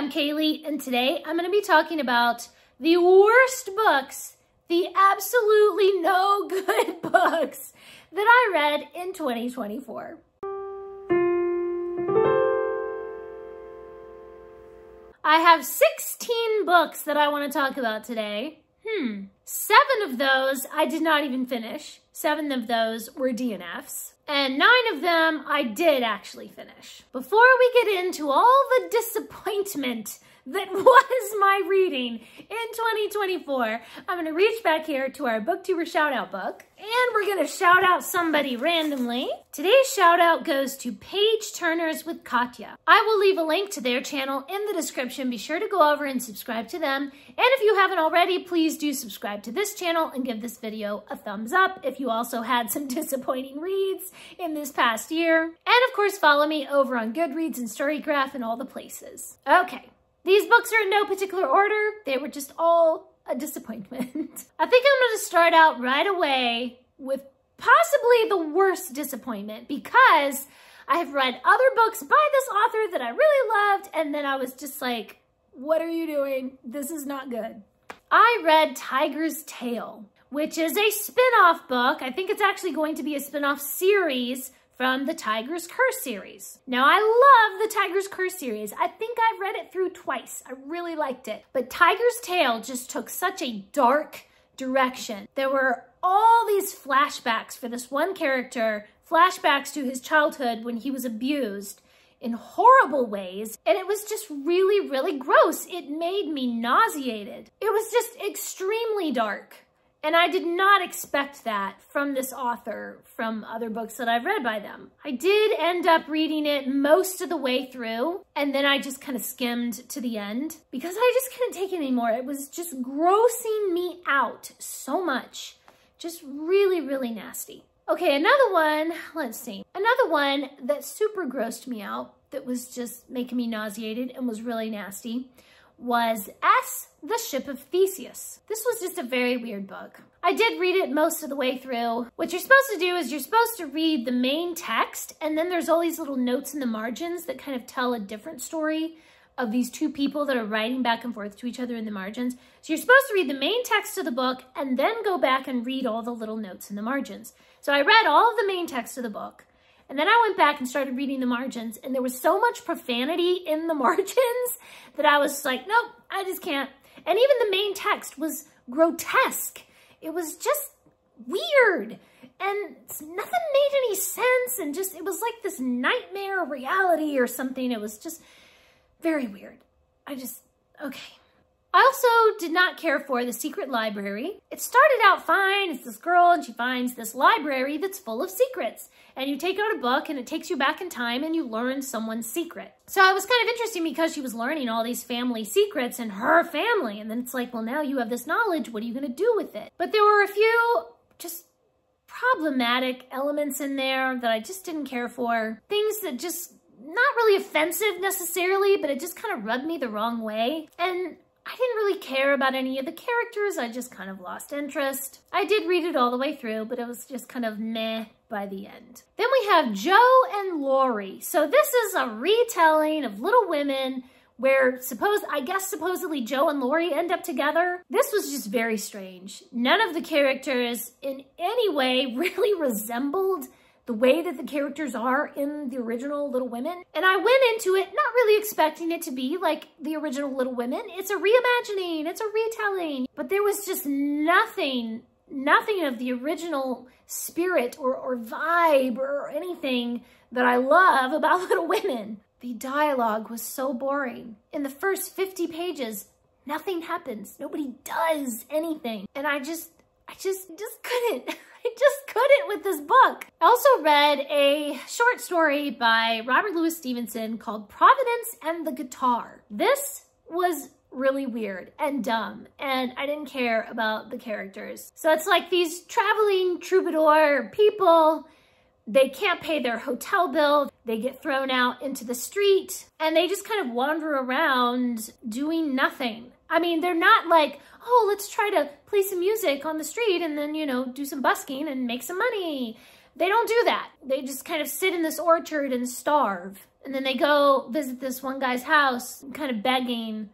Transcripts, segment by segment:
I'm Kaylee, and today I'm going to be talking about the worst books, the absolutely no good books that I read in 2024. I have 16 books that I want to talk about today. 7 of those I did not even finish. 7 of those were DNFs. And 9 of them I did actually finish. Before we get into all the disappointment that was my reading in 2024, I'm going to reach back here to our Booktuber Shoutout book, and we're going to shout out somebody randomly. Today's shout out goes to Page Turners with Katya. I will leave a link to their channel in the description. Be sure to go over and subscribe to them. And if you haven't already, please do subscribe to this channel and give this video a thumbs up if you also had some disappointing reads in this past year. And of course, follow me over on Goodreads and Storygraph and all the places. Okay. These books are in no particular order. They were just all a disappointment. I think I'm going to start out right away with possibly the worst disappointment because I have read other books by this author that I really loved, and then I was just like, what are you doing? This is not good. I read Tiger's Tale, which is a spin-off book. I think it's actually going to be a spin-off series from the Tiger's Curse series. Now, I love the Tiger's Curse series. I think I've read it through twice. I really liked it. But Tiger's Tale just took such a dark direction. There were all these flashbacks for this one character, flashbacks to his childhood when he was abused in horrible ways, and it was just really, really gross. It made me nauseated. It was just extremely dark. And I did not expect that from this author, from other books that I've read by them. I did end up reading it most of the way through, and then I just kind of skimmed to the end because I just couldn't take it anymore. It was just grossing me out so much. Just really, really nasty. Okay, another one, let's see. Another one that super grossed me out, that was just making me nauseated and was really nasty, was The Ship of Theseus. This was just a very weird book. I did read it most of the way through. What you're supposed to do is you're supposed to read the main text, and then there's all these little notes in the margins that kind of tell a different story of these two people that are writing back and forth to each other in the margins. So you're supposed to read the main text of the book and then go back and read all the little notes in the margins. So I read all of the main text of the book, and then I went back and started reading the margins, and there was so much profanity in the margins that I was like, nope, I just can't. And even the main text was grotesque. It was just weird, and nothing made any sense, and just, it was like this nightmare reality or something. It was just very weird. Okay. I also did not care for The Secret Library. It started out fine. It's this girl and she finds this library that's full of secrets. And you take out a book and it takes you back in time and you learn someone's secret. So it was kind of interesting because she was learning all these family secrets in her family. And then it's like, well, now you have this knowledge. What are you going to do with it? But there were a few just problematic elements in there that I just didn't care for. Things that just, not really offensive necessarily, but it just kind of rubbed me the wrong way. And I didn't really care about any of the characters. I just kind of lost interest. I did read it all the way through, but it was just kind of meh by the end. Then we have Joe and Laurie. So this is a retelling of Little Women where supposedly Joe and Laurie end up together. This was just very strange. None of the characters in any way really resembled the way that the characters are in the original Little Women. And I went into it not really expecting it to be like the original Little Women. It's a reimagining, it's a retelling. But there was just nothing of the original spirit or vibe or anything that I love about Little Women. The dialogue was so boring. In the first 50 pages, nothing happens. Nobody does anything. And I just couldn't. I just couldn't with this book. I also read a short story by Robert Louis Stevenson called Providence and the Guitar. This was really weird and dumb, and I didn't care about the characters. So it's like these traveling troubadour people, they can't pay their hotel bill, they get thrown out into the street, and they just kind of wander around doing nothing. I mean, they're not like, oh, let's try to play some music on the street and then, you know, do some busking and make some money. They don't do that. They just kind of sit in this orchard and starve. And then they go visit this one guy's house, kind of begging.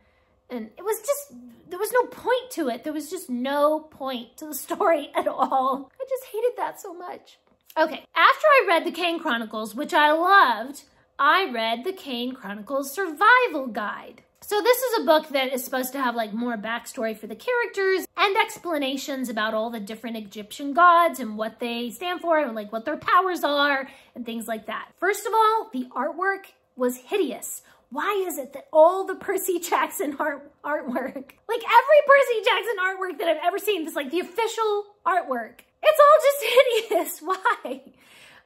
And it was just, there was no point to it. There was just no point to the story at all. I just hated that so much. Okay, after I read the Kane Chronicles, which I loved, I read the Kane Chronicles Survival Guide. So this is a book that is supposed to have like more backstory for the characters and explanations about all the different Egyptian gods and what they stand for and like what their powers are and things like that. First of all, the artwork was hideous. Why is it that all the Percy Jackson artwork, like every Percy Jackson artwork that I've ever seen, this like the official artwork, it's all just hideous? Why?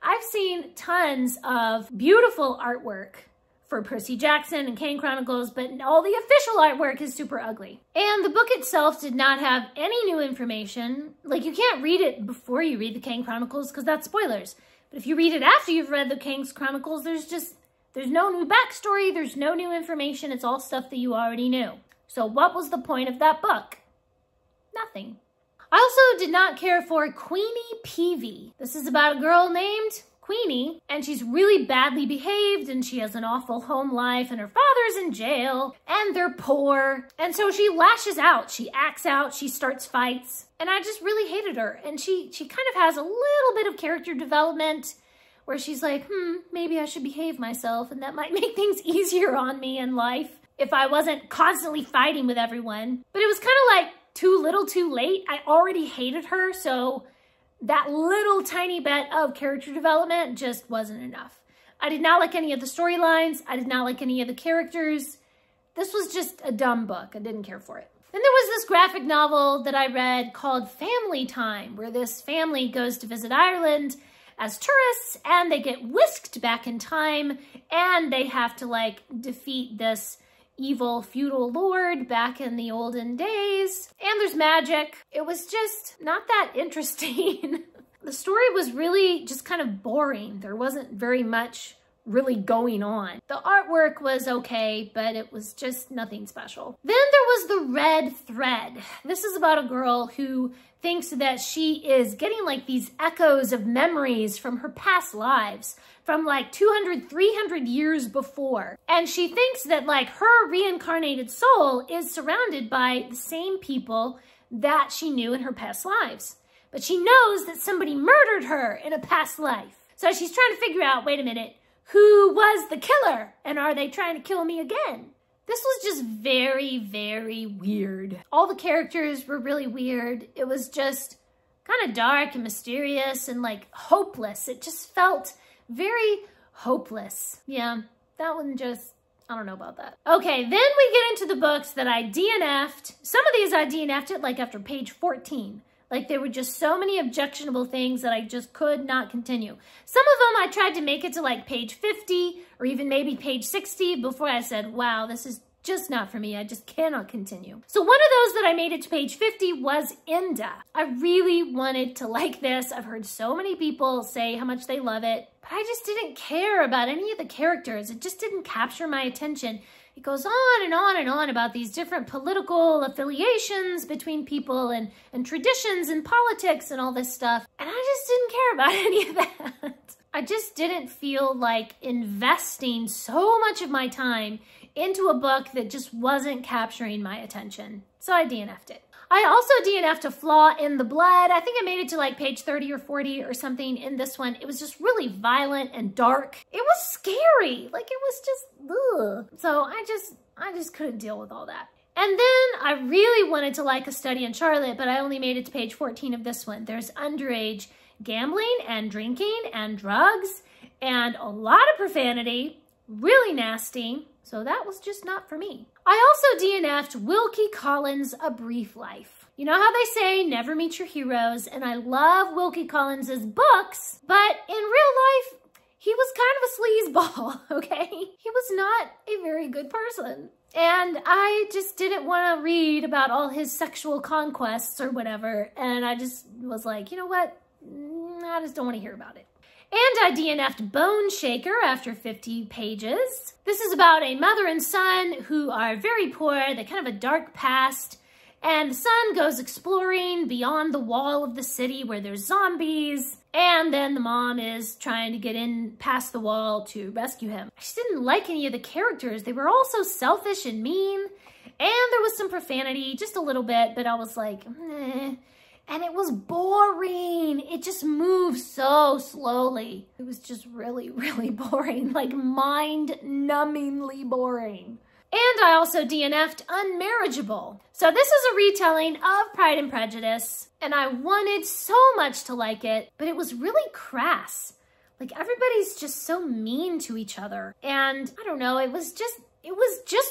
I've seen tons of beautiful artwork for Percy Jackson and Kane Chronicles, but all the official artwork is super ugly. And the book itself did not have any new information. Like, you can't read it before you read the Kane Chronicles because that's spoilers. But if you read it after you've read the Kane Chronicles, there's no new backstory, there's no new information, it's all stuff that you already knew. So what was the point of that book? Nothing. I also did not care for Queenie Peavy. This is about a girl named Queenie, and she's really badly behaved, and she has an awful home life, and her father's in jail, and they're poor. And so she lashes out, she acts out, she starts fights, and I just really hated her. And she kind of has a little bit of character development where she's like, maybe I should behave myself, and that might make things easier on me in life if I wasn't constantly fighting with everyone. But it was kind of like too little too late. I already hated her, so that little tiny bit of character development just wasn't enough. I did not like any of the storylines. I did not like any of the characters. This was just a dumb book. I didn't care for it. Then there was this graphic novel that I read called Family Time, where this family goes to visit Ireland as tourists, and they get whisked back in time, and they have to like defeat this evil feudal lord back in the olden days. And there's magic. It was just not that interesting. The story was really just kind of boring. There wasn't very much really going on. The artwork was okay, but it was just nothing special. Then there was The Red Thread. This is about a girl who thinks that she is getting like these echoes of memories from her past lives from like 200, 300 years before. And she thinks that like her reincarnated soul is surrounded by the same people that she knew in her past lives. But she knows that somebody murdered her in a past life. So she's trying to figure out, wait a minute, who was the killer? And are they trying to kill me again? This was just very, very weird. All the characters were really weird. It was just kind of dark and mysterious and like hopeless. It just felt very hopeless. Yeah, that one just, I don't know about that. Okay, then we get into the books that I DNF'd. Some of these I DNF'd it like after page 14. Like there were just so many objectionable things that I just could not continue. Some of them I tried to make it to like page 50 or even maybe page 60 before I said, wow, this is just not for me. I just cannot continue. So one of those that I made it to page 50 was Inda. I really wanted to like this. I've heard so many people say how much they love it, but I just didn't care about any of the characters. It just didn't capture my attention. It goes on and on and on about these different political affiliations between people and traditions and politics and all this stuff. And I just didn't care about any of that. I just didn't feel like investing so much of my time into a book that just wasn't capturing my attention. So I DNF'd it. I also DNF'd a Flaw in the Blood. I think I made it to like page 30 or 40 or something in this one. It was just really violent and dark. It was scary. Like it was just, ugh. So I just couldn't deal with all that. And then I really wanted to like A Study in Charlotte, but I only made it to page 14 of this one. There's underage gambling and drinking and drugs and a lot of profanity, really nasty. So that was just not for me. I also DNF'd Wilkie Collins' A Brief Life. You know how they say never meet your heroes, and I love Wilkie Collins' books, but in real life, he was kind of a sleazeball, okay? He was not a very good person. And I just didn't want to read about all his sexual conquests or whatever, and I just was like, you know what? I just don't want to hear about it. And I DNF'd Boneshaker after 50 pages. This is about a mother and son who are very poor. They kind of have a dark past. And the son goes exploring beyond the wall of the city where there's zombies. And then the mom is trying to get in past the wall to rescue him. I just didn't like any of the characters. They were all so selfish and mean. And there was some profanity, just a little bit, but I was like, eh. And it was boring. It just moved so slowly. It was just really, really boring, like mind-numbingly boring. And I also DNF'd Unmarriageable. So this is a retelling of Pride and Prejudice, and I wanted so much to like it, but it was really crass. Like, everybody's just so mean to each other. And I don't know, it was just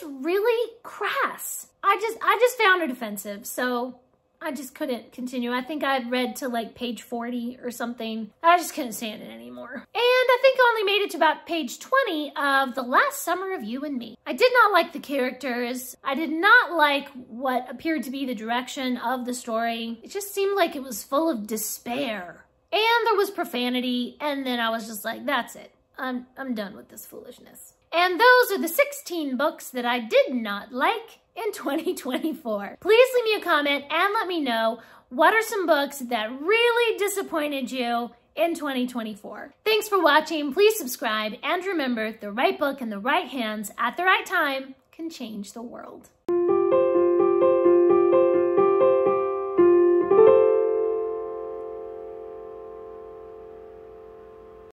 really crass. I just found it offensive, so I just couldn't continue. I think I'd read to like page 40 or something. I just couldn't stand it anymore. And I think I only made it to about page 20 of The Last Summer of You and Me. I did not like the characters. I did not like what appeared to be the direction of the story. It just seemed like it was full of despair. And there was profanity, and then I was just like, that's it. I'm done with this foolishness. And those are the 16 books that I did not like in 2024. Please leave me a comment and let me know what are some books that really disappointed you in 2024. Thanks for watching. Please subscribe, and remember, the right book in the right hands at the right time can change the world.